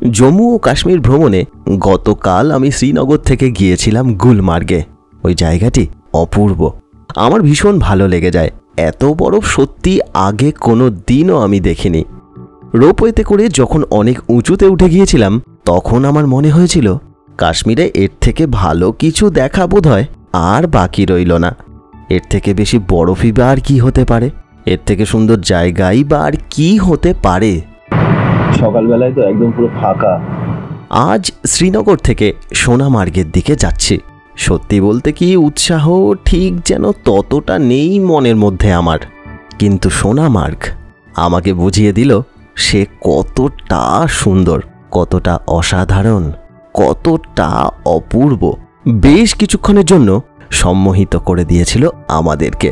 জম্মু ও কাশ্মীর ভ্রমণে গতকাল আমি শ্রীনগর থেকে গিয়েছিলাম গুলমার্গে। ওই জায়গাটি অপূর্ব, আমার ভীষণ ভালো লেগে যায়। এত বরফ সত্যি আগে কোনো দিনও আমি দেখিনি। রোপওয়েতে করে যখন অনেক উঁচুতে উঠে গিয়েছিলাম তখন আমার মনে হয়েছিল কাশ্মীরে এর থেকে ভালো কিছু দেখা বোধহয় আর বাকি রইল না। এর থেকে বেশি বরফই বা আর কি হতে পারে, এর থেকে সুন্দর জায়গাই বা আর কি হতে পারে। সকালবেলায় তো একদম পুরো ফাঁকা। আজ শ্রীনগর থেকে সোনামার্গের দিকে যাচ্ছি। সত্যি বলতে কি উৎসাহ ঠিক যেন ততটা নেই মনের মধ্যে আমার, কিন্তু সোনামার্গ আমাকে বুঝিয়ে দিল সে কতটা সুন্দর, কতটা অসাধারণ, কতটা অপূর্ব। বেশ কিছুক্ষণের জন্য সম্মোহিত করে দিয়েছিল আমাদেরকে।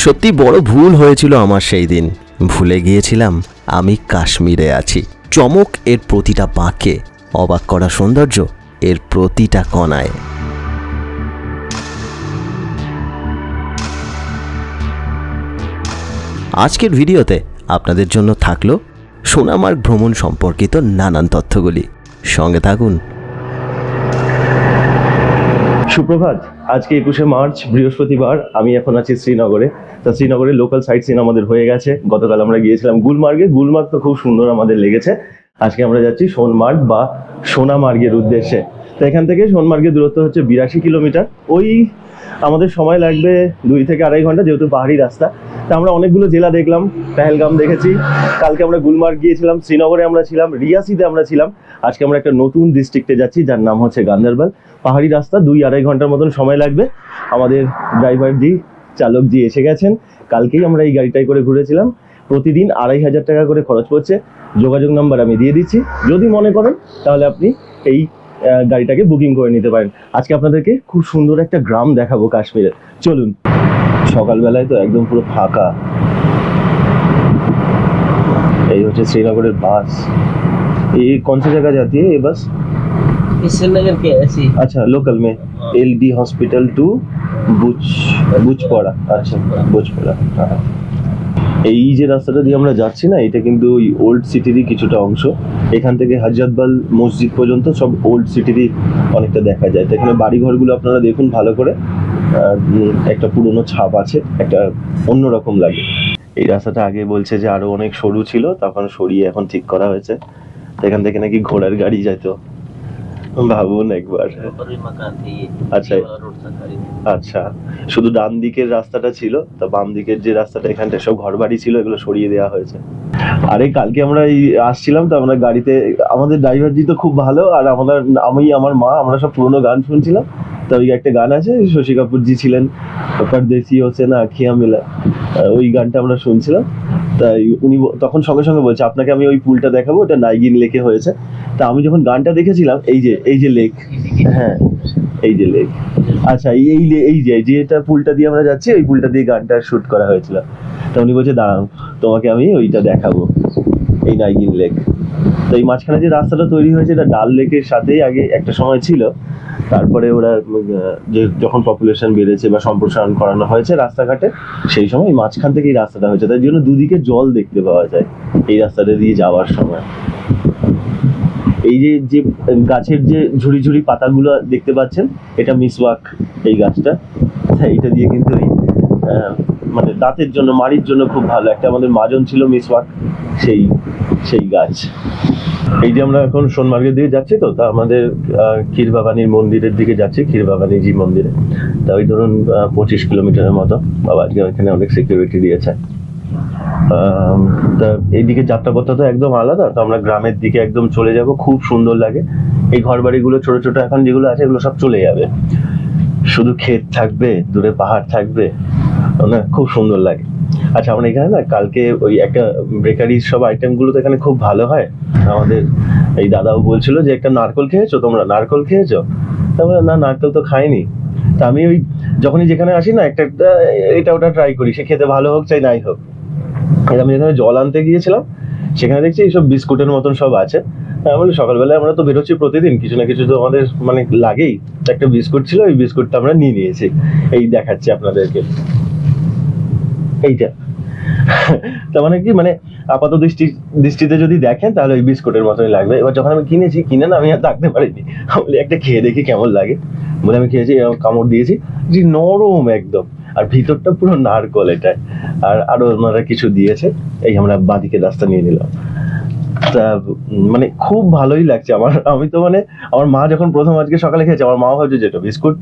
সত্যি বড় ভুল হয়েছিল আমার সেই দিন। ভুলে গিয়েছিলাম আমি কাশ্মীরে আছি। চমক এর প্রতিটা বাঁকে, অবাক করা সৌন্দর্য এর প্রতিটা কণায়। আজকের ভিডিওতে আপনাদের জন্য থাকলো সোনামার্গ ভ্রমণ সম্পর্কিত নানান তথ্যগুলি। সঙ্গে থাকুন। সুপ্রভাত। আজকে 21শে মার্চ বৃহস্পতিবার। আমি এখন আছি শ্রীনগরে। তা শ্রীনগরের লোকাল সাইট সিন আমাদের হয়ে গেছে। গতকাল আমরা গিয়েছিলাম গুলমার্গে। গুলমার্গ তো খুব সুন্দর আমাদের লেগেছে। আজকে আমরা যাচ্ছি সোনমার্গ বা সোনামার্গের উদ্দেশ্যে। তো এখান থেকে সোনমার্গের দূরত্ব হচ্ছে 82 কিলোমিটার। ওই আমাদের সময় লাগবে 2 থেকে 2.5 ঘন্টা, যেহেতু পাহাড়ি রাস্তা। তা আমরা অনেকগুলো জেলা দেখলাম। পেহেলগাম দেখেছি, কালকে আমরা গুলমার্গ গিয়েছিলাম, শ্রীনগরে আমরা ছিলাম, রিয়াসিতে আমরা ছিলাম। আজকে আমরা একটা নতুন ডিস্ট্রিক্টে যাচ্ছি যার নাম হচ্ছে গান্দরবাল। পাহাড়ি রাস্তা, 2-2.5 ঘন্টার মতন সময় লাগবে। আমাদের ড্রাইভার জি, চালক জি এসে গেছেন। কালকেই আমরা এই গাড়িটাই করে ঘুরেছিলাম। প্রতিদিন 2500 টাকা করে খরচ পড়ছে। যোগাযোগ নাম্বার আমি দিয়ে দিচ্ছি, যদি মনে করেন তাহলে আপনি এই গাড়িটাকে বুকিং করে নিতে পারেন। আজকে আপনাদেরকে খুব সুন্দর একটা গ্রাম দেখাবো কাশ্মীরের। চলুন। সকালবেলায় তো একদম পুরো ফাঁকা। এই হচ্ছে শ্রীনগরের বাস। ये कौन सी जगह जाती है ये बस? श्रीनगर के ऐसी। अच्छा, लोकल में LD हॉस्पिटल टू বুজপড়া। আচ্ছা, বুজপড়া। এই যে রাস্তাটা দিয়ে আমরা যাচ্ছি না, এটা কিন্তু ওই ওল্ড সিটিরই কিছুটা অংশ। এখান থেকে হজরতবাল মসজিদ পর্যন্ত সব ওল্ড সিটিরই অনেকটা দেখা যায়। তো এখানে বাড়িঘরগুলো আপনারা দেখুন ভালো করে, একটা পুরনো ছাপ আছে, একটা অন্যরকম লাগে। এই রাস্তাটা আগে বলছে যে আরো অনেক সরু ছিল, তখন সরিয়ে এখন ঠিক করা হয়েছে। এখান থেকে নাকি ঘোড়ার গাড়ি যেত, ভাবুন একবার। আচ্ছা আচ্ছা, শুধু ডান দিকের রাস্তাটা ছিল, তা বাম দিকের যে রাস্তাটা এখানটা সব ঘর বাড়ি ছিল, এগুলো সরিয়ে দেওয়া হয়েছে। আরে কালকে আমরা এই আসছিলাম, তো আমরা গাড়িতে, আমাদের ড্রাইভার জি তো খুব ভালো, আর আমি আমার মা আমরা সব পুরোনো গান শুনছিলাম। তো ওই একটা গান আছে, শশী কাপুর জি ছিলেন, পরদেশি হোসে না আঁখিয়াঁ মিলা, ওই গানটা আমরা শুনছিলাম। তাই উনি তখন সঙ্গে সঙ্গে বলছে আপনাকে আমি ওই পুলটা দেখাবো, ওটা নাইগিন লেকে হয়েছে। তা আমি যখন গানটা দেখেছিলাম, এই যে লেক, হ্যাঁ এই যে লেক, আচ্ছা এই যে এটা পুলটা দিয়ে আমরা যাচ্ছি, ওই পুলটা দিয়ে গানটা শুট করা হয়েছিল। তা উনি বলছে দাঁড়াও, তোমাকে আমি ওইটা দেখাবো, এই নাইগিন লেক। তো এই মাঝখানে যে রাস্তাটা তৈরি হয়েছে, এটা ডাল লেকের সাথেই আগে একটা সময় ছিল। তারপরে ওরা যখন পপুলেশন বেড়েছে বা সম্প্রসারণ করানো হয়েছে রাস্তাঘাটে, সেই সময় মাঝখান থেকে এই রাস্তাটা হয়েছে। তাই জন্য দুদিকে জল দেখতে পাওয়া যায় এই রাস্তাটা দিয়ে যাওয়ার সময়। এই যে গাছের যে ঝুড়ি ঝুড়ি পাতাগুলো দেখতে পাচ্ছেন, এটা মিসওয়াক, এই গাছটা। এইটা দিয়ে কিন্তু মানে দাঁতের জন্য, মাড়ির জন্য খুব ভালো। একটা আমাদের মাজন ছিল মিসওয়াক, সেই গাছ। এই যে আমরা এখন সোনমার্গের দিকে যাচ্ছি, তো তা আমাদের ক্ষীরবাবানির মন্দিরের দিকে যাচ্ছি, ক্ষীরবাবানিজি মন্দিরে। তা ওই ধরুন 25 কিলোমিটারের মতো। বাবা আজকে ওইখানে অনেক সিকিউরিটি দিয়েছে। তা এইদিকে যাত্রাপথটা তো একদম আলাদা। তো আমরা গ্রামের দিকে একদম চলে যাব, খুব সুন্দর লাগে। এই ঘর বাড়িগুলো ছোট ছোট এখন যেগুলো আছে, এগুলো সব চলে যাবে। শুধু ক্ষেত থাকবে, দূরে পাহাড় থাকবে, না খুব সুন্দর লাগে। আচ্ছা, আমরা এখানে না কালকে ওই একটা বেকারির সব আইটেম গুলো তো এখানে খুব ভালো হয়। আমাদের এই দাদাও বলছিল যে একটা নারকল খেয়েছো তোমরা, নারকল খেয়েছো? তারপরে না, নারকল তো খাইনি। তা আমি ওই যখনই যেখানে আসি না একটা এটা ওটা ট্রাই করি, সে খেতে ভালো হোক চাই নাই হোক। আমি যেখানে জল আনতে গিয়েছিলাম সেখানে দেখছি এইসব বিস্কুটের মতন সব আছে। আমি বলি সকালবেলায় আমরা তো বেরোচ্ছি প্রতিদিন, কিছু না কিছু তো আমাদের মানে লাগেই। একটা বিস্কুট ছিল, ওই বিস্কুটটা আমরা নিয়ে নিয়েছি। এই দেখাচ্ছি আপনাদেরকে, এইটা। তার মানে কি, মানে আপাত দৃষ্টিতে যদি দেখেন তাহলে ওই বিস্কুটের মতনই লাগবে। এবার যখন আমি কিনেছি, কিনে না আমি আর থাকতে পারিনি, বলি একটা খেয়ে দেখি কেমন লাগে বলে আমি খেয়েছি, কামড় দিয়েছি, যে নরম একদম, আর ভিতরটা পুরো নারকল এটায়। আর আরো ওনারা কিছু দিয়েছে। এই আমরা বাঁদিকে রাস্তা নিয়ে নিলাম। তা মানে খুব ভালোই লাগছে আমার। আমি তো মানে আমার মা যখন প্রথম আজকে সকালে খেয়েছে, আমার মা ভাবছে যেটা বিস্কুট,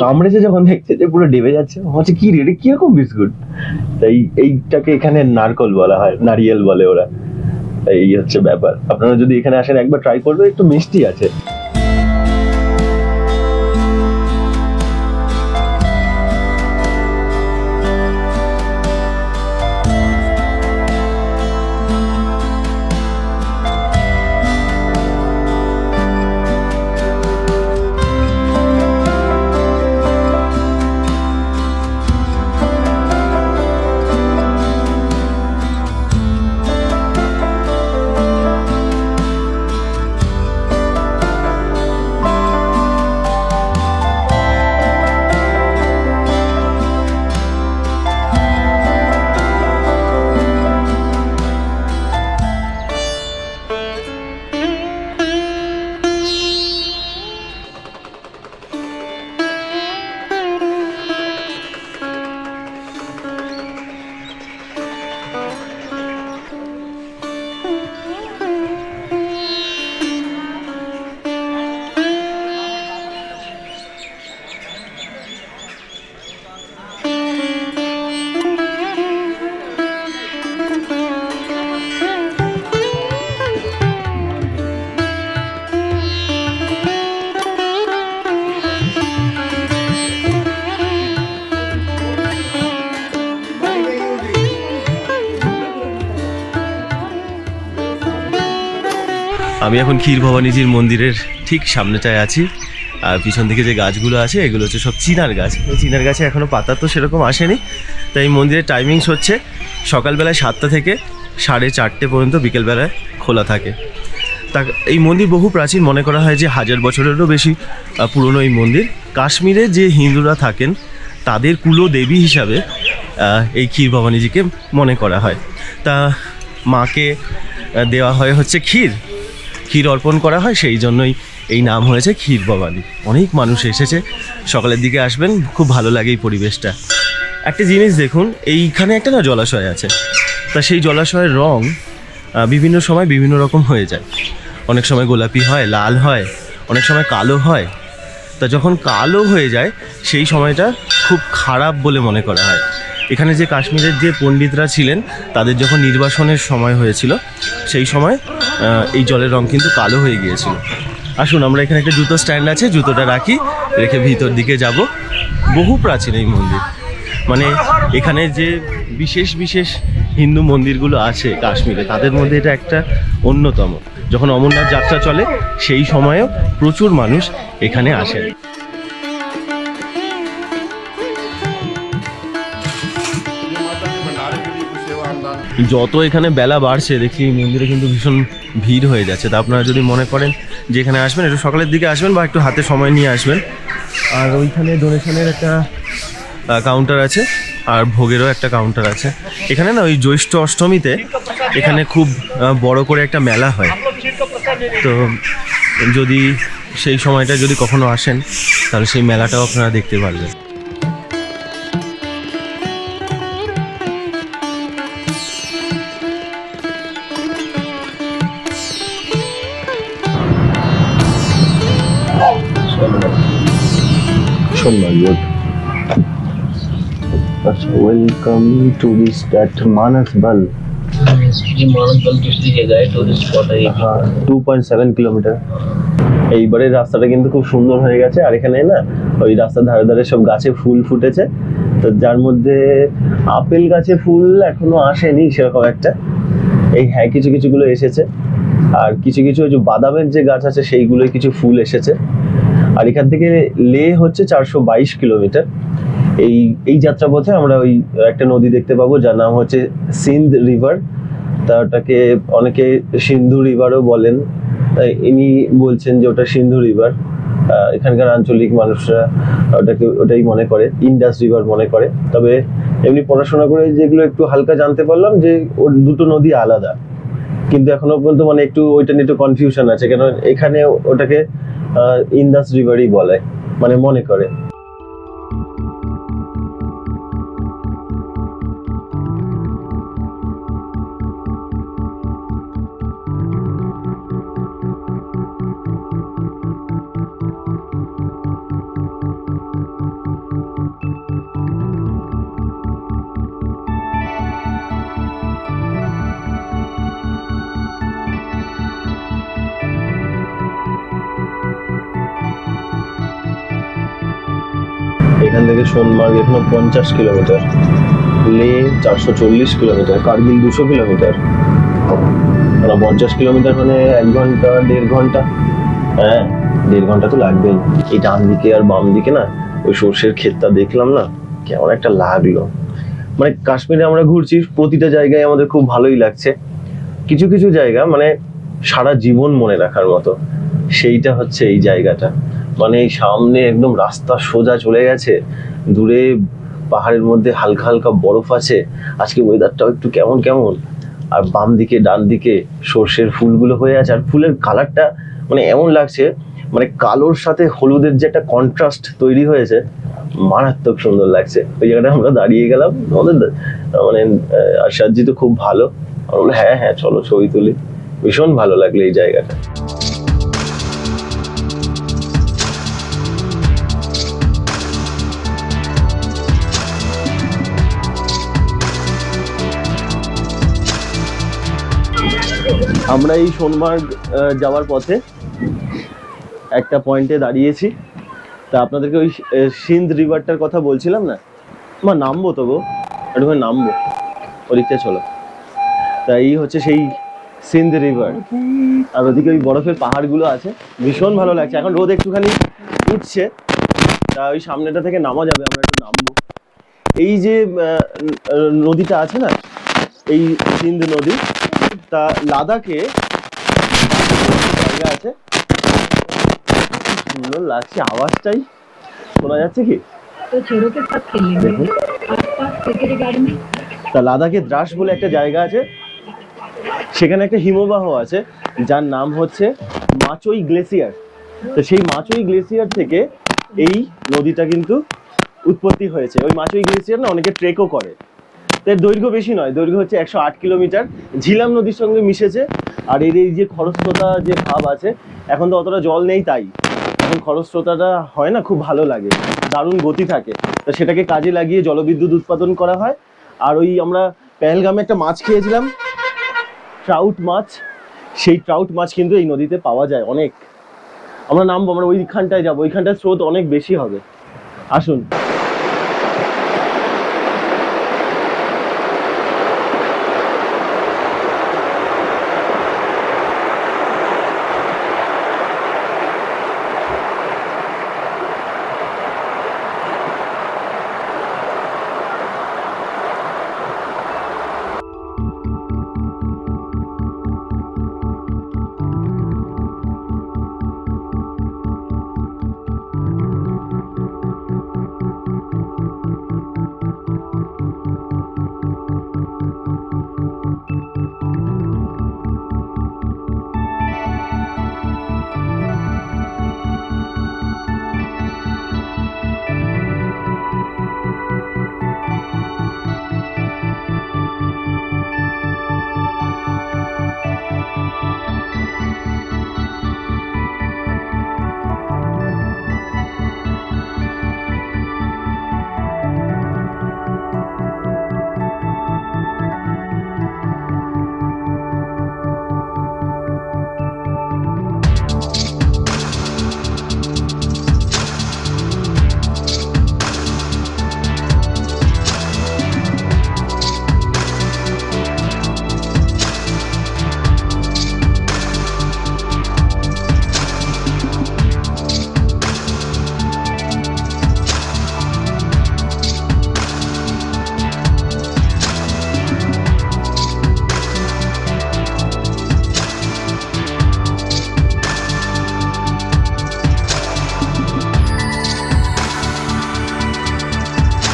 কামড়েছে যখন দেখছে যে পুরো ডেবে যাচ্ছে, হচ্ছে কি রে, কিরকম বিস্কুট। তাই এইটাকে এখানে নারকল বলা হয়, নারিয়েল বলে ওরা। এই হচ্ছে ব্যাপার। আপনারা যদি এখানে আসেন একবার ট্রাই করবেন, একটু মিষ্টি আছে। আমি এখন ক্ষীর ভবানীজির মন্দিরের ঠিক সামনেটায় আছি। আর পিছন দিকে যে গাছগুলো আছে এগুলো হচ্ছে সব চিনার গাছ। এই চিনার গাছে এখনও পাতা তো সেরকম আসেনি। তাই মন্দিরের টাইমিংস হচ্ছে সকালবেলায় 7টা থেকে 4:30 পর্যন্ত, বিকেলবেলায় খোলা থাকে। তা এই মন্দির বহু প্রাচীন, মনে করা হয় যে 1000 বছরেরও বেশি পুরনো এই মন্দির। কাশ্মীরে যে হিন্দুরা থাকেন তাদের কুলদেবী হিসাবে এই ক্ষীর ভবানীজিকে মনে করা হয়। তা মাকে দেওয়া হয় হচ্ছে ক্ষীর অর্পণ করা হয়, সেই জন্যই এই নাম হয়েছে ক্ষীর ভবানী। অনেক মানুষ এসেছে, সকালের দিকে আসবেন, খুব ভালো লাগে এই পরিবেশটা। একটা জিনিস দেখুন, এইখানে একটা না জলাশয় আছে। তা সেই জলাশয়ের রং বিভিন্ন সময় বিভিন্ন রকম হয়ে যায়। অনেক সময় গোলাপি হয়, লাল হয়, অনেক সময় কালো হয়। তা যখন কালো হয়ে যায় সেই সময়টা খুব খারাপ বলে মনে করা হয়। এখানে যে কাশ্মীরের যে পণ্ডিতরা ছিলেন তাদের যখন নির্বাসনের সময় হয়েছিল সেই সময় এই জলের রং কিন্তু কালো হয়ে গিয়েছিল। আসুন, আমরা এখানে একটা জুতো স্ট্যান্ড আছে, জুতোটা রাখি, রেখে ভিতর দিকে যাব। বহু প্রাচীন এই মন্দির। মানে এখানে যে বিশেষ বিশেষ হিন্দু মন্দিরগুলো আছে কাশ্মীরে, তাদের মধ্যে এটা একটা অন্যতম। যখন অমরনাথ যাত্রা চলে সেই সময়েও প্রচুর মানুষ এখানে আসেন। যত এখানে বেলা বাড়ছে দেখছি এই মন্দিরে কিন্তু ভীষণ ভিড় হয়ে যাচ্ছে। তা আপনারা যদি মনে করেন যে এখানে আসবেন, একটু সকালের দিকে আসবেন বা একটু হাতে সময় নিয়ে আসবেন। আর ওইখানে ডোনেশনের একটা কাউন্টার আছে, আর ভোগেরও একটা কাউন্টার আছে। এখানে না ওই জ্যৈষ্ঠ অষ্টমীতে এখানে খুব বড় করে একটা মেলা হয়। তো যদি সেই সময়টা যদি কখনো আসেন তাহলে সেই মেলাটাও আপনারা দেখতে পারবেন। Welcome tourist at Manasbal. Manasbal दूसरी जगह है, टूरिस्ट स्पॉट है। हाँ, 2.7 किलोमीटर। এইবারে রাস্তাটা কিন্তু খুব সুন্দর হয়ে গেছে। আর এখানে না ওই রাস্তার ধারে ধারে সব গাছে ফুল ফুটেছে, তো যার মধ্যে আপেল গাছে ফুল এখনো আসেনি সেরকম একটা, এই হ্যাঁ কিছু কিছুগুলো এসেছে। আর কিছু কিছু ওই যে বাদামের যে গাছ আছে সেইগুলোই কিছু ফুল এসেছে। আর এখান থেকে লে হচ্ছে 422 কিলোমিটার। এই এই যাত্রাপথে আমরা ওই একটা নদী দেখতে পাবো যার নাম হচ্ছে সিন্ধ রিভার, তা ওটাকে অনেকে সিন্ধু রিভারও বলেন। তাই ইনি বলছেন যে ওটা সিন্ধু রিভার, এখানকার আঞ্চলিক মানুষরা ওটাই মনে করে, ইন্ডাস রিভার মনে করে। তবে এমনি পড়াশোনা করে যেগুলো একটু হালকা জানতে পারলাম যে ওর দুটো নদী আলাদা, কিন্তু এখনো পর্যন্ত মানে একটু ওইটা নিয়ে একটু কনফিউশন আছে, কেন এখানে ওটাকে ইন্দাস রিভারই বলে মানে মনে করে। এখান থেকে সোনমার্গ এখনো 50 কিলোমিটার, লে 440 কিলোমিটার, কার্গিল 200 কিলোমিটার, 50 কিলোমিটার মানে 1 ঘন্টা 1.5 ঘন্টা, হ্যাঁ 1.5 ঘন্টা তো লাগবেই। এই ডান দিকে আর বাম দিকে না ওই সর্ষের ক্ষেতটা দেখলাম না, কেমন একটা লাগলো। মানে কাশ্মীরে আমরা ঘুরছি, প্রতিটা জায়গায় আমাদের খুব ভালোই লাগছে, কিছু কিছু জায়গা মানে সারা জীবন মনে রাখার মতো, সেইটা হচ্ছে এই জায়গাটা। মানে সামনে একদম রাস্তা সোজা চলে গেছে, দূরে পাহাড়ের মধ্যে হালকা হালকা বরফ আছে, আজকে ওয়েদারটাও একটু কেমন কেমন, আর বাম দিকে ডান দিকে সর্ষের ফুলগুলো হয়ে আছে। আর ফুলের কালারটা মানে এমন লাগছে, মানে কালোর সাথে হলুদের যে একটা কন্ট্রাস্ট তৈরি হয়েছে, মারাত্মক সুন্দর লাগছে। ওই জায়গাটা আমরা দাঁড়িয়ে গেলাম, আমাদের মানে আশাদজি তো খুব ভালো, আমরা বললাম হ্যাঁ হ্যাঁ চলো ছবি তুলি। ভীষণ ভালো লাগলো এই জায়গাটা। আমরা এই সোনমার্গ যাওয়ার পথে একটা পয়েন্টে দাঁড়িয়েছি, তা আপনাদেরকে ওই সিন্ধ রিভারটার কথা বলছিলাম না, আমার নামবো তো গো, একটু নামবো, ওদিকটা চলো। তা এই হচ্ছে সেই সিন্ধ রিভার, আর ওদিকে ওই বরফের পাহাড়গুলো আছে, ভীষণ ভালো লাগছে। এখন রোদ একটুখানি উঠছে, তা ওই সামনেটা থেকে নামা যাবে, আমরা একটু নামবো। এই যে নদীটা আছে না, এই সিন্ধ নদী, তা লাদাখে জায়গা আছে, সুন্দর লাগছে, আওয়াজটাই শোনা যাচ্ছে কি? তা লাদাখে দ্রাস বলে একটা জায়গা আছে, সেখানে একটা হিমবাহ আছে যার নাম হচ্ছে মাচোই গ্লেসিয়ার। তো সেই মাচোই গ্লেসিয়ার থেকে এই নদীটা কিন্তু উৎপত্তি হয়েছে। ওই মাচোই গ্লেসিয়ার না অনেকে ট্রেকও করে, এর দৈর্ঘ্য বেশি নয়, দৈর্ঘ্য হচ্ছে 108 কিলোমিটার, ঝিলাম নদীর সঙ্গে মিশেছে। আর এর এই যে খরস্রোতা যে ভাব আছে, এখন তো অতটা জল নেই, তাই এখন খরস্রোতাটা হয় না, খুব ভালো লাগে, দারুণ গতি থাকে, তো সেটাকে কাজে লাগিয়ে জলবিদ্যুৎ উৎপাদন করা হয়। আর ওই আমরা পেহেলগামে একটা মাছ খেয়েছিলাম, ট্রাউট মাছ, সেই ট্রাউট মাছ কিন্তু এই নদীতে পাওয়া যায় অনেক। আমরা নামবো, আমরা ওইখানটায় যাবো, ওইখানটায় স্রোত অনেক বেশি হবে, আসুন।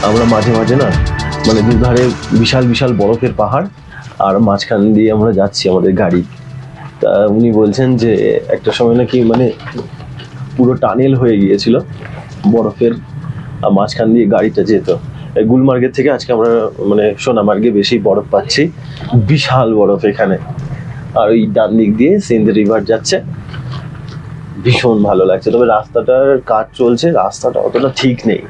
আমরা মাঝে মাঝে না মানে দুধারে বিশাল বিশাল বরফের পাহাড়, আর মাঝখান দিয়ে আমরা যাচ্ছি আমাদের গাড়ি। তা উনি বলছেন যে একটা সময় নাকি মানে পুরো টানেল হয়ে গিয়েছিল বরফের, আর মাঝখান দিয়ে গাড়িটা যেত। গুলমার্গের থেকে আজকে আমরা মানে সোনামার্গে বেশি বরফ পাচ্ছি, বিশাল বরফ এখানে। আর ওই ডান দিক দিয়ে সিন্ধ রিভার যাচ্ছে, ভীষণ ভালো লাগছে। তবে রাস্তাটার কাজ চলছে, রাস্তাটা অতটা ঠিক নেই।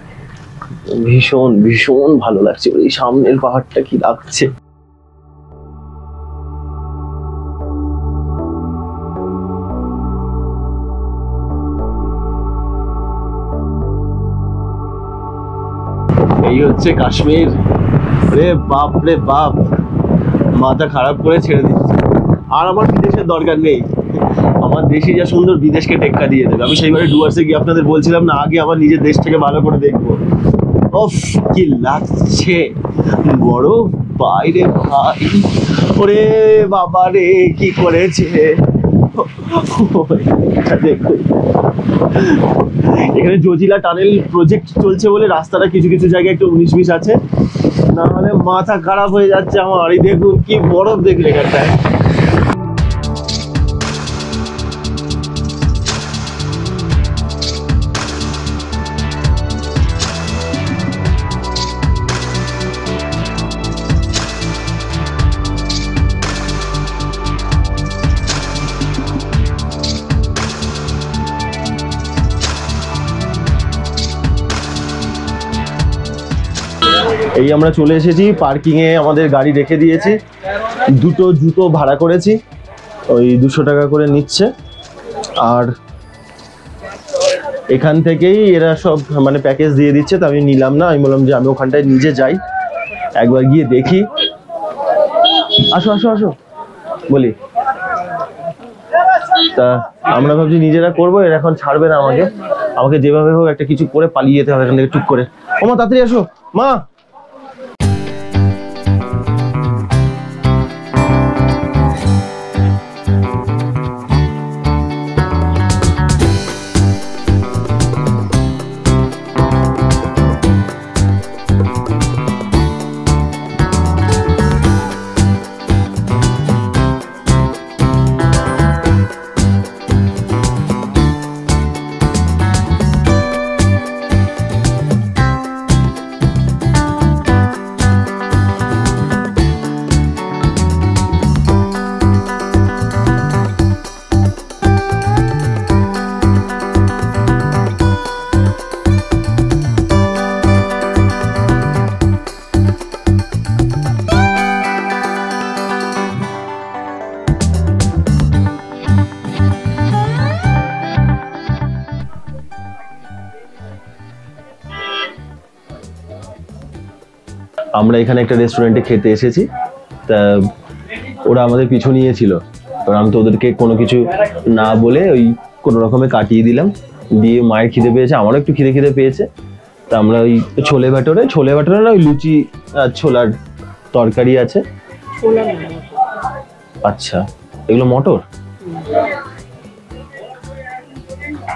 ভীষণ ভীষণ ভালো লাগছে, ওই সামনের পাহাড়টা কি লাগছে। এই হচ্ছে কাশ্মীর। রে বাপ রে বাপ, মাথা খারাপ করে ছেড়ে দিচ্ছে। আর আমার বিদেশের দরকার নেই, আমার দেশই যা সুন্দর বিদেশকে টেক্কা দিয়ে দেবে। আমি সেইবারে ডুয়ার্সে গিয়ে আপনাদের বলছিলাম না, আগে আমার নিজের দেশটাকে ভালো করে দেখবো। ওফ কি লাগছে বরফ বাইরে ভাই, ওরে বাবা রে কি করেছে। দেখুন এখানে জজিলা টানেল প্রজেক্ট চলছে বলে রাস্তাটা কিছু কিছু জায়গায় একটু 19-20 আছে, না হলে মাথা খারাপ হয়ে যাচ্ছে আমার। এই দেখুন কি বরফ দেখলে এখানটায়। এই আমরা চলে এসেছি পার্কিং এ, আমাদের গাড়ি রেখে দিয়েছি। দুটো জুতো ভাড়া করেছি, ওই 200 টাকা করে নিচ্ছে। আর এখান থেকেই এরা সব মানে প্যাকেজ দিয়ে দিচ্ছে, তো আমি নিলাম না। আমি বললাম যে আমি ওখানটায় নিজে যাই, একবার গিয়ে দেখি। আসো আসো আসো বলি। তা আমরা ভাবছি নিজেরা করবো, এরা এখন ছাড়বে না আমাকে। আমাকে যেভাবে হোক একটা কিছু করে পালিয়ে যেতে হবে এখান থেকে, চুপ করে। ও মা তাড়াতাড়ি আসো মা। আমরা এখানে একটা রেস্টুরেন্টে খেতে এসেছি, তা ওরা আমাদের পিছু নিয়েছিল। কারণ আমি তো ওদেরকে কোনো কিছু না বলে ওই কোনো রকমে কাটিয়ে দিলাম, দিয়ে মায়ের খিদে পেয়েছে, আমারও একটু খিদে পেয়েছে। তা আমরা ওই ছোলে ভাটোরে না, ওই লুচি আর ছোলার তরকারি আছে। আচ্ছা এগুলো মটর?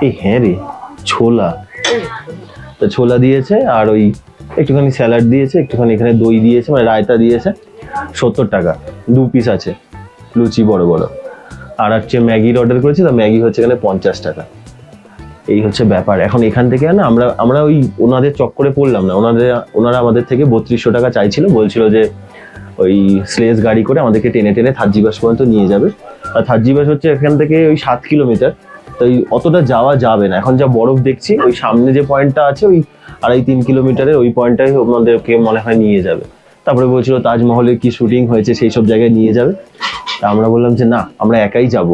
এই হ্যাঁ রে, ছোলা। তা ছোলা দিয়েছে, আর ওই একটুখানি স্যালাড দিয়েছে, একটুখানি এখানে দই দিয়েছে, মানে রায়তা দিয়েছে। 70 টাকা 2 পিস আছে লুচি বড় বড়। আর হচ্ছে ম্যাগির অর্ডার করেছি, তো ম্যাগি হচ্ছে এখানে 50 টাকা। এই হচ্ছে ব্যাপার। এখন এখান থেকে না আমরা ওই ওনাদের চক্করে পড়লাম না। ওনারা আমাদের থেকে 3200 টাকা চাইছিল, বলছিল যে ওই স্লেজ গাড়ি করে আমাদেরকে টেনে টেনে থার্জিবাস পর্যন্ত নিয়ে যাবে। আর থার্জিবাস হচ্ছে এখান থেকে ওই 7 কিলোমিটার, তো অতটা যাওয়া যাবে না। এখন যা বরফ দেখছি, ওই সামনে যে পয়েন্টটা আছে ওই 2.5-3 কিলোমিটারের ওই পয়েন্টটাই আমাদেরকে মনে হয় নিয়ে যাবে। তারপরে বলছিল তাজমহলের কি শুটিং হয়েছে সেই সব জায়গায় নিয়ে যাবে। তা আমরা বললাম যে না, আমরা একাই যাব।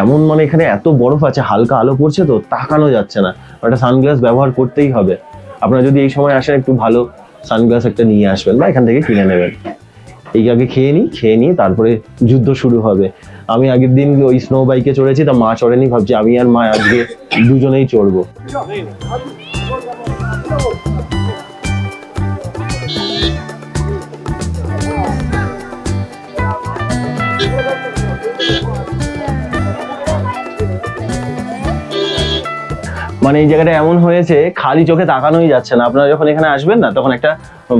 এমন মানে এখানে এত বরফ আছে, হালকা আলো পড়ছে তো তাকানো যাচ্ছে না, একটা সানগ্লাস ব্যবহার করতেই হবে। আপনারা যদি এই সময় আসেন একটু ভালো সানগ্লাস একটা নিয়ে আসবেন বা এখান থেকে কিনে নেবেন। এই আগে খেয়ে নিই তারপরে যুদ্ধ শুরু হবে। আমি আগের দিন ওই স্নো বাইকে চড়েছি, তা মা চড়েনি, ভাবছি আমি আর মা আজকে দুজনেই চড়বো। মানে এই জায়গাটা এমন হয়েছে খালি চোখে তাকানোই যাচ্ছে না। আপনারা যখন এখানে আসবেন না, তখন একটা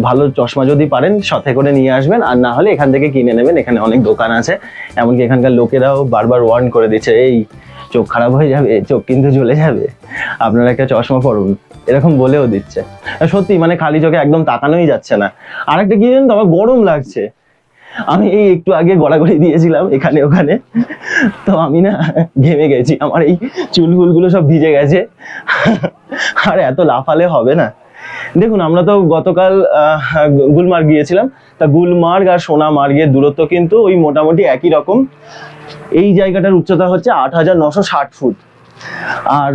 ভালো চশমা যদি পারেন সাথে করে নিয়ে আসবেন, আর না হলে এখান থেকে কিনে নেবেন। এখানে অনেক দোকান আছে, এমনকি এখানকার লোকেরাও বারবার ওয়ার্ন করে দিচ্ছে, এই চোখ খারাপ হয়ে যাবে, চোখ কিন্তু জ্বলে যাবে, আপনারা একটা চশমা পরুন, এরকম বলেও দিচ্ছে। সত্যি মানে খালি চোখে একদম তাকানোই যাচ্ছে না। আর একটা কি জানেন তো, আমার গরম লাগছে। আমি এই একটু আগে গড়াগড়ি দিয়েছিলাম এখানে ওখানে, তো আমি না ঘেমে গেছি, আমার এই চুলগুলো সব ভিজে গেছে। আর এত লাফালে হবে না। দেখুন, আমরা তো গতকাল গুলমার্গ গিয়েছিলাম, তা গুলমার্গ আর সোনামার্গের দূরত্ব কিন্তু ওই মোটামুটি একই রকম। এই জায়গাটার উচ্চতা হচ্ছে 8,960 ফুট। আর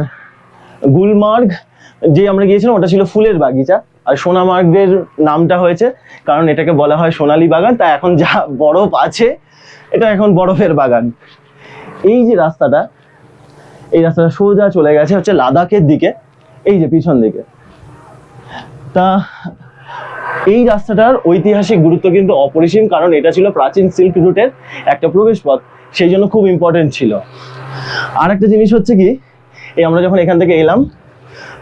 গুলমার্গ যে আমরা গিয়েছিলাম ওটা ছিল ফুলের বাগিচা, আর সোনামার্গের নামটা হয়েছে কারণ এটাকে বলা হয় সোনালী বাগান। তা এখন যা বরফ আছে এটা এখন বরফের বাগান। এই যে রাস্তাটা, এই রাস্তাটা সোজা চলে গেছে হচ্ছে লাদাখের দিকে, এই যে পিছন দিকে। তা এই রাস্তাটার ঐতিহাসিক গুরুত্ব কিন্তু অপরিসীম, কারণ এটা ছিল প্রাচীন সিল্ক রুটের একটা প্রবেশ পথ, সেই জন্য খুব ইম্পর্টেন্ট ছিল। আর একটা জিনিস হচ্ছে কি, এই আমরা যখন এখান থেকে এলাম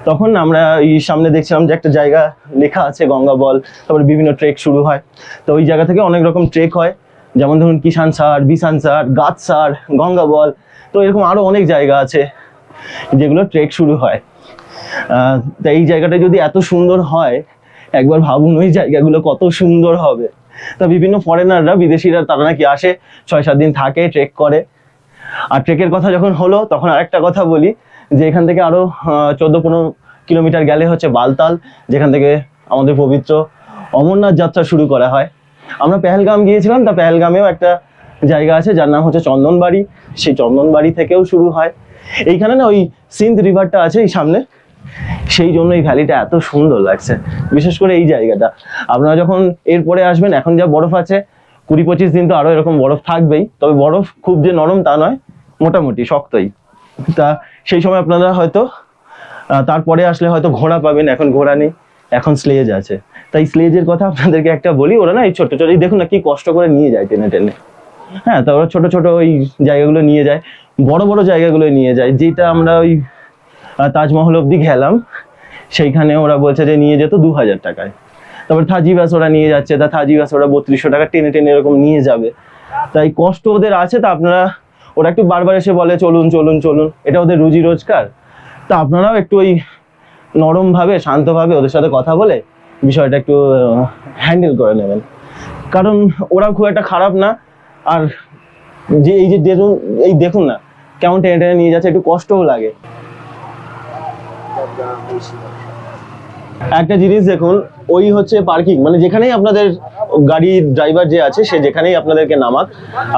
তখন আমরা এই সামনে দেখছিলাম যে একটা জায়গা লেখা আছে গঙ্গা বল, তারপরে বিভিন্ন ট্রেক শুরু হয়। তো ওই জায়গা থেকে অনেক রকম ট্রেক হয়, যেমন ধরুন কিষান সার, বিসান সার, গাছ সার, গঙ্গা বল, তো এরকম আরো অনেক জায়গা আছে যেগুলো ট্রেক শুরু হয়। তা এই জায়গাটা যদি এত সুন্দর হয়, একবার ভাবুন ওই জায়গাগুলো কত সুন্দর হবে। তা বিভিন্ন ফরেনাররা, বিদেশিরা, তারা নাকি আসে 6-7 দিন থাকে, ট্রেক করে। আর ট্রেকের কথা যখন হলো তখন আরেকটা কথা বলি, যে এখান থেকে আরো 14-15 কিলোমিটার গেলে হচ্ছে বালতাল, যেখান থেকে আমাদের পবিত্র অমরনাথ যাত্রা শুরু করা হয়। আমরা পেহেলগাম গিয়েছিলাম, তা পেহেলগামেও একটা জায়গা আছে যার নাম হচ্ছে চন্দনবাড়ি, সেই চন্দনবাড়ি থেকেও শুরু হয়। এইখানে না ওই সিন্ধ রিভারটা আছে এই সামনে, সেই জন্য এই ভ্যালিটা এত সুন্দর লাগছে, বিশেষ করে এই জায়গাটা। আপনারা যখন এরপরে আসবেন, এখন যা বরফ আছে 20-25 দিন তো আরো এরকম বরফ থাকবেই, তবে বরফ খুব যে নরম তা নয়, মোটামুটি শক্তই। তা সেই সময় আপনারা হয়তো তারপরে আসলে হয়তো ঘোড়া পাবেন, এখন ঘোড়া নেই, এখন স্লেজ আছে। তাই স্লেজের কথা আপনাদেরকে একটা বলি, ওরা না এই ছোট ছোট, দেখুন না কি কষ্ট করে নিয়ে যায় টেনে টেনে। হ্যাঁ, তা ওরা ছোট ছোট ওই জায়গাগুলো নিয়ে যায়, বড় বড় জায়গাগুলো নিয়ে যায়। যেটা আমরা ওই তাজমহল অব্দি গেলাম, সেইখানে ওরা বলছে যে নিয়ে যেত 2000 টাকায়। তারপর থাজি বাস ওরা নিয়ে যাচ্ছে, তা থাজি বাস ওরা 3200 টাকা টেনে টেনে এরকম নিয়ে যাবে। তাই কষ্ট ওদের আছে, তা আপনারা, ওরা একটু বারবার এসে বলে চলুন চলুন চলুন, এটা ওদের রুজি রোজগার। তা আপনারাও একটু ওই নরমভাবে, শান্তভাবে ওদের সাথে কথা বলে বিষয়টা একটু হ্যান্ডেল করে নেবেন, কারণ ওরা খুব একটা খারাপ না। আর যে এই যে দেখুন না কেমন টেনে টেনে নিয়ে যাচ্ছে, একটু কষ্টও লাগে। একটা জিনিস দেখুন, ওই হচ্ছে পার্কিং, মানে যেখানেই আপনাদের গাড়ির ড্রাইভার যে আছে সে যেখানেই আপনাদেরকে নামাক,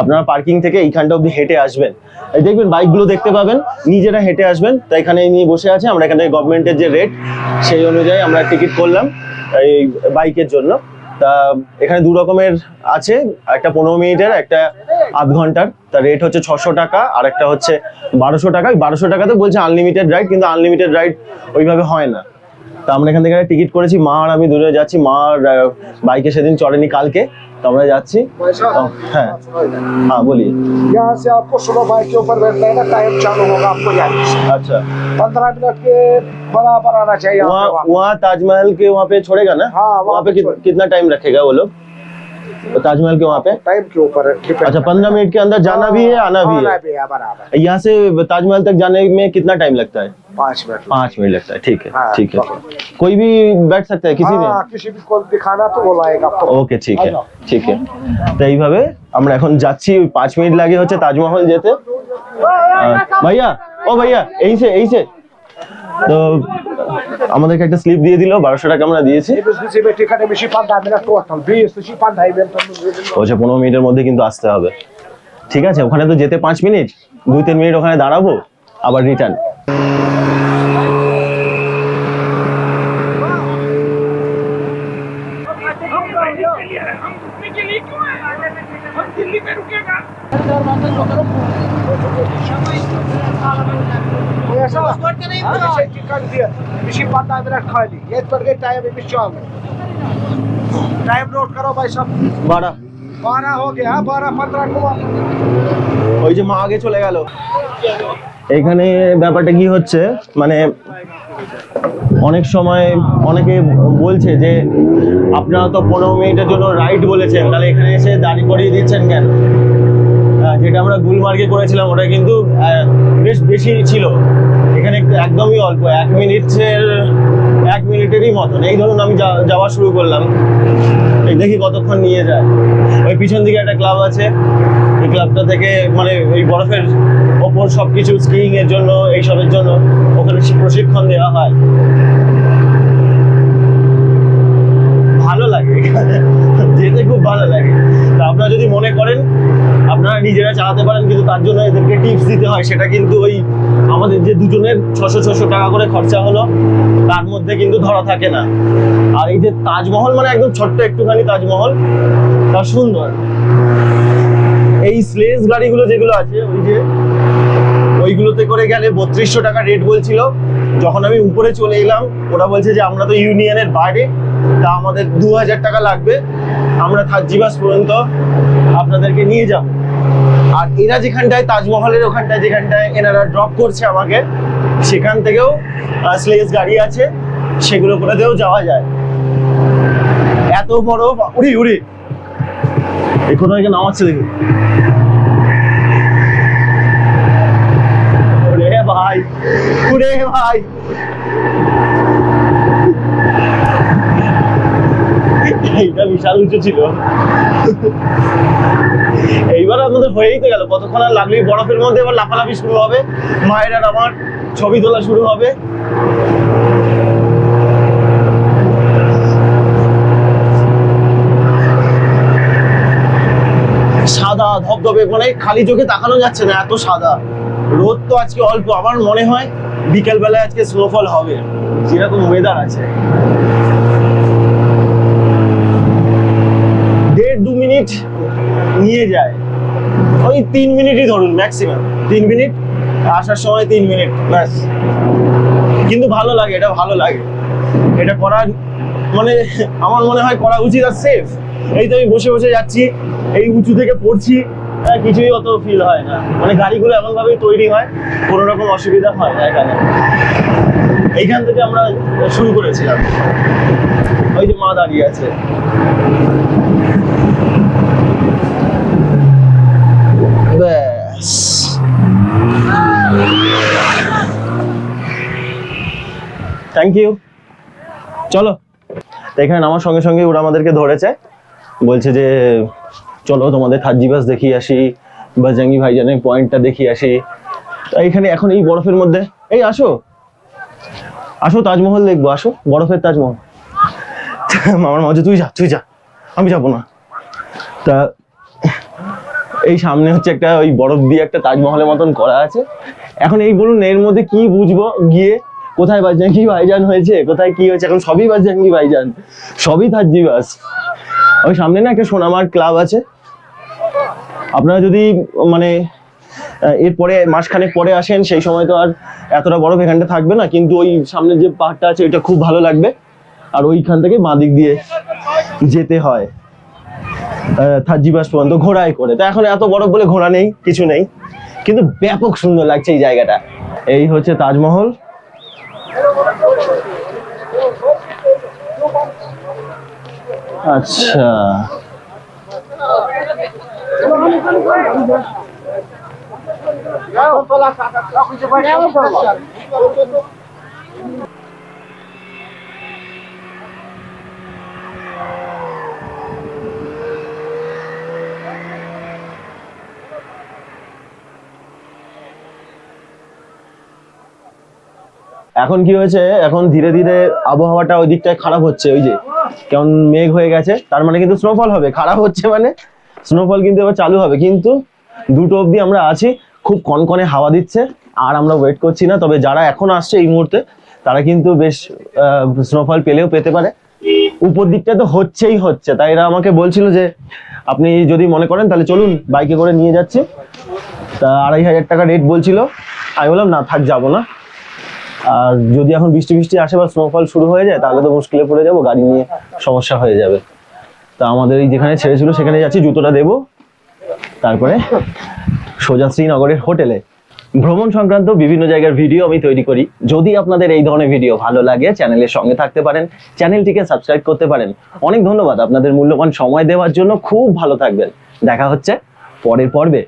আপনারা পার্কিং থেকে এইখানটা অব্দি হেঁটে আসবেন। এই দেখবেন বাইকগুলো দেখতে পাবেন, নিজেরা হেঁটে আসবেন। তো এখানে নিয়ে বসে আছে, আমরা এখান থেকে গভর্নমেন্টের যে রেট সেই অনুযায়ী আমরা টিকিট করলাম এই বাইকের জন্য। তা এখানে 2 রকমের আছে, একটা 15 মিনিটের, একটা আধ ঘন্টার। তার রেট হচ্ছে 600 টাকা, আর একটা হচ্ছে 1200 টাকা। 1200 টাকাতে বলছে আনলিমিটেড রাইড, কিন্তু আনলিমিটেড রাইড ওইভাবে হয় না। তো আমরা এখান থেকে টিকিট করেছি, মা আর আমি দূরে যাচ্ছি। মা বাইকে সেদিন চড়েনি কালকে, তো আমরা যাচ্ছি। হ্যাঁ हाँ बोलिए। यहाँ से आपको सुबह बाइक के ऊपर बैठना है ना, टाइम चालू होगा आपको यहाँ से। अच्छा, 15 मिनट के बराबर आना चाहिए। वहाँ ताजमहल के वहाँ पे छोड़ेगा ना? हाँ, वहाँ पे कितना टाइम रखेगा वो लोग? तो ताजमहल के वहाँ पे टाइम के ऊपर। अच्छा, 15 मिनट के अंदर जाना भी है, आना भी है। बराबर। यहाँ से ताजमहल तक जाने में कितना टाइम लगता है? 5 मिनट। 5 मिनट लगता है, ठीक है। हाँ, ठीक है, कोई भी बैठ सकता है, किसी ने? किसी भी को दिखाना तो वो लाएगा आपको। ওকে, ঠিক আছে, ঠিক আছে। তো এইভাবে আমরা এখন যাচ্ছি, 5 মিনিট লাগে হচ্ছে তাজমহল যেতে। ভাইয়া, ও ভাইয়া, এই সে তো আমাদেরকে একটা স্লিপ দিয়ে দিল, 1200 টাকা আমরা দিয়েছি। বলছে 15 মিনিটের মধ্যে কিন্তু আসতে হবে। ঠিক আছে, ওখানে তো যেতে 5 মিনিট, 2-3 মিনিট ওখানে দাঁড়াবো, আবার রিটার্ন। टाइम नोट करो भाई साहब। 12 हो गया, 12-15 को। ওই যে মা আগে চলে গেল। এখানে ব্যাপারটা কি হচ্ছে, মানে অনেক সময় অনেকে বলছে যে আপনারা তো 15 মিনিটের জন্য রাইড বলেছেন, তাহলে এখানে এসে দাঁড়িয়ে করিয়ে দিচ্ছেন কেন? যেটা আমরা গুলমার্গে করেছিলাম ওটা কিন্তু বেশ বেশি ছিল, এখানে একদমই অল্প, 1 মিনিটেরই মতন। এই ধরুন আমি যাওয়া শুরু করলাম, দেখি কতক্ষণ নিয়ে যায়। ওই পিছন দিকে একটা ক্লাব আছে, এই ক্লাবটা থেকে মানে ওই বরফের ওপর সবকিছু স্কিইং এর জন্য, এইসবের জন্য ওখানে প্রশিক্ষণ দেওয়া হয়। ভালো লাগে যেতে, খুব ভালো লাগে। তা আপনারা যদি মনে করেন আপনারা নিজেরা চালাতে পারেন, কিন্তু তার জন্য এদেরকে টিপস দিতে হয়। সেটা কিন্তু ওই আমাদের যে দুজনের 600 টাকা করে খরচা হলো তার মধ্যে কিন্তু ধরা থাকে না। আর এই যে তাজমহল, মানে একদম ছোট্ট একটুখানি তাজমহল, তা সুন্দর। এই স্লেজ গাড়িগুলো যেগুলো আছে ওই যে ওইগুলোতে করে গেলে 3200 টাকা রেট বলছিল। যখন আমি উপরে চলে এলাম ওরা বলছে যে আমরা তো ইউনিয়নের বাইরে, তা আমাদের 2000 টাকা লাগবে, আমরা থাজিবাস পর্যন্ত আপনাদেরকে নিয়ে যাব। আর এরা যেখানটায় তাজমহলের ওখানটায় যেখানটায় এনারা ড্রপ করছে আমাকে, সেখান থেকেও স্লেজ গাড়ি আছে, সেগুলো করে দিয়েও যাওয়া যায়। এত বড় উড়ি উড়ি এই কোথাও নামাচ্ছে দেখি ভাই, উড়ে ভাই, এইটা বিশাল উঁচু ছিল। এইবার আমাদের হয়েই তো গেল, কতক্ষণ আর লাগলেই বরফের মধ্যে এবার লাফালাফি শুরু হবে, মায়ের আর আমার ছবি তোলা শুরু হবে। সাদা ধবধবে, মানে খালি চোখে তাকানো যাচ্ছে না, এত সাদা। রোদ তো আজকে অল্প, আমার মনে হয় বিকেল বেলায় আজকে স্নোফল হবে, যেরকম ওয়েদার আছে। 1.5-2 মিনিট নিয়ে যায়, ওই 3 মিনিটই ধরুন ম্যাক্সিমাম, 3 মিনিট, আসার সময় 3 মিনিট ব্যাস। কিন্তু ভালো লাগে, এটা ভালো লাগে, এটা করা মানে আমার মনে হয় করা উচিত আর সেফ। এই তো আমি বসে বসে যাচ্ছি, এই উঁচু থেকে পড়ছি, কিছুই অত ফিল হয় না। মানে গাড়িগুলো এমন ভাবেই তৈরি হয়, কোনো রকম অসুবিধা হয় না এখানে। এইখান থেকে আমরা শুরু করেছিলাম, ওই যে মা দাঁড়িয়ে আছে। ব্যাস, থ্যাংক ইউ। চলো, এখানে আমার সঙ্গে সঙ্গে ওরা আমাদেরকে ধরেছে, বলছে যে চলো তোমাদের থাজিবাস দেখিয়ে আসি, বাজরাঙ্গি ভাইজানের পয়েন্টটা দেখিয়ে আসি। এইখানে এখন এই বরফের মধ্যে, এই আসো আসো তাজমহল দেখবো, আসো বরফের তাজমহল। আমার মা বলছে তুই যা, আমি যাবো না। তা এই সামনে হচ্ছে একটা ওই বরফ দিয়ে একটা তাজমহলের মতন করা আছে। এখন এই বলুন এর মধ্যে কি বুঝবো গিয়ে, কোথায় বাজরাঙ্গি ভাইজান হয়েছে, কোথায় কি হয়েছে? এখন সবই বাজরাঙ্গি ভাইজান, সবই থাজিবাস। ওই সামনে না একটা সোনামার ক্লাব আছে, আপনারা যদি মানে এরপরে মাসখানেক পরে আসেন সেই সময় তো আর এতটা বরফ এখানটা থাকবে না, কিন্তু ওই সামনে যে পাহাড়টা আছে ওইটা খুব ভালো লাগবে। আর ওইখান থেকে বাঁ দিক দিয়ে যেতে হয় থাজিবাস পর্যন্ত ঘোড়ায় করে। তা এখন এত বরফ বলে ঘোড়া নেই, কিছু নেই, কিন্তু ব্যাপক সুন্দর লাগছে এই জায়গাটা। এই হচ্ছে তাজমহল। আচ্ছা, এখন কি হয়েছে, এখন ধীরে ধীরে আবহাওয়াটা ওই দিকটায় খারাপ হচ্ছে। ওই যে কেমন মেঘ হয়ে গেছে, তার মানে কিন্তু স্নোফল হবে। খারাপ হচ্ছে মানে স্নোফল কিন্তু এবার চালু হবে। কিন্তু 2টো অবধি আমরা আছি, খুব কনকনে হাওয়া দিচ্ছে, আর আমরা ওয়েট করছি না। তবে যারা এখন আসছে এই মুহূর্তে তারা কিন্তু বেশ স্নোফল পেলেও পেতে পারে। উপর দিকটা তো হচ্ছেই হচ্ছে, তাই এরা আমাকে বলছিল যে আপনি যদি মনে করেন তাহলে চলুন, বাইকে করে নিয়ে যাচ্ছি। তা 2500 টাকা রেট বলছিল। আমি বললাম না থাক, যাবো না। আর যদি এখন বৃষ্টি আসে বা স্নোফল শুরু হয়ে যায় তাহলে তো মুশকিলে পড়ে যাবো, গাড়ি নিয়ে সমস্যা হয়ে যাবে। তা আমাদের এই যেখানে ছেড়েছিল সেখানে যাচ্ছি, জুতোটা দেবো, তারপরে সোজা শ্রীনগরের হোটেলে। ভ্রমণ সংক্রান্ত বিভিন্ন জায়গার ভিডিও আমি তৈরি করি। যদি আপনাদের এই ধরনের ভিডিও ভালো লাগে চ্যানেলের সঙ্গে থাকতে পারেন, চ্যানেলটিকে সাবস্ক্রাইব করতে পারেন। অনেক ধন্যবাদ আপনাদের মূল্যবান সময় দেওয়ার জন্য। খুব ভালো থাকবেন। দেখা হচ্ছে পরের পর্বে।